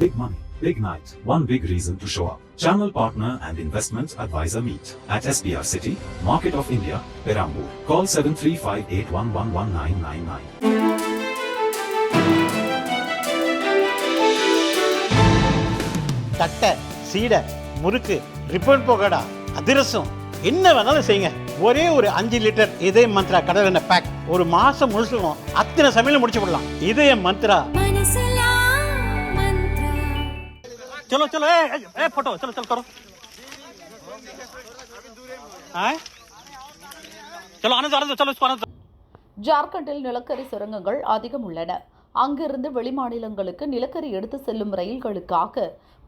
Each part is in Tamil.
Big money, big night, one big reason to show up. Channel partner and investment advisor meet at SPR City, Market of India, Perambur. Call 7358111999. தட்டை, சீடை, முறுக்கு, ரிப்பன் பக்கோடா, அதிரசம் என்ன வேணாலும் செய்யுங்க. ஒரே ஒரு 5 லிட்டர் இதய மந்த்ரா கடல் எண்ணெய் பேக் ஒரு மாசம் முழுசுக்கும் அத்தனை சமையல முடிச்சு விடலாம். இதய மந்த்ரா. चलो चलो ए फोटो चलो चलो करो चलो आनंद आनंद चलो इसको आनंद. ஜார்க்கண்டில் நிலக்கரி சுரங்கங்கள் அதிகம் உள்ளன. அங்கிருந்து வெளிமாநிலங்களுக்கு நிலக்கரி எடுத்து செல்லும் ரயில்களுக்காக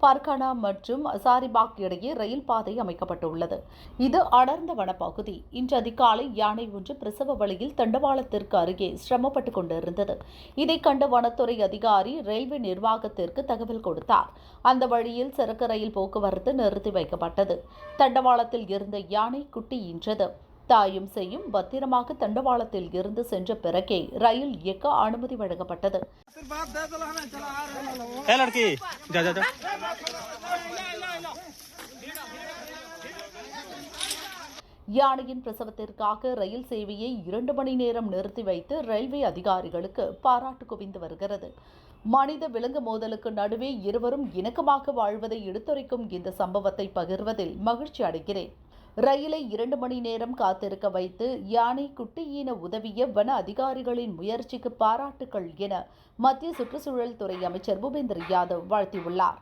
பர்கானா மற்றும் ஹசாரிபாக் இடையே ரயில் பாதை அமைக்கப்பட்டுள்ளது. இது அடர்ந்த வனப்பகுதி. இன்று அதிகாலை யானை ஒன்று பிரசவ வழியில் தண்டவாளத்திற்கு அருகே சிரமப்பட்டுக் கொண்டிருந்தது. இதை கண்ட வனத்துறை அதிகாரி ரயில்வே நிர்வாகத்திற்கு தகவல் கொடுத்தார். அந்த வழியில் சரக்கு ரயில் போக்குவரத்து நிறுத்தி வைக்கப்பட்டது. தண்டவாளத்தில் இருந்த யானை குட்டி ஈன்றது. தாயும் செய்யும் பத்திரமாக தண்டவாளத்தில் இருந்து சென்ற பிறகே ரயில் இயக்க அனுமதி வழங்கப்பட்டது. யானையின் பிரசவத்திற்காக ரயில் சேவையை 2 மணி நேரம் நிறுத்தி வைத்து ரயில்வே அதிகாரிகளுக்கு பாராட்டு குவிந்து வருகிறது. மனித விலங்கு மோதலுக்கு நடுவே இருவரும் இணக்கமாக வாழ்வதை எடுத்துரைக்கும் இந்த சம்பவத்தை பகிர்வதில் மகிழ்ச்சி அடைகிறேன். ரயிலை 2 மணி நேரம் காத்திருக்க வைத்து யானை குட்டியின உதவிய வன அதிகாரிகளின் முயற்சிக்கு பாராட்டுகள் என மத்திய சுற்றுச்சூழல் துறை அமைச்சர் பூபேந்தர் யாதவ் வாழ்த்தியுள்ளார்.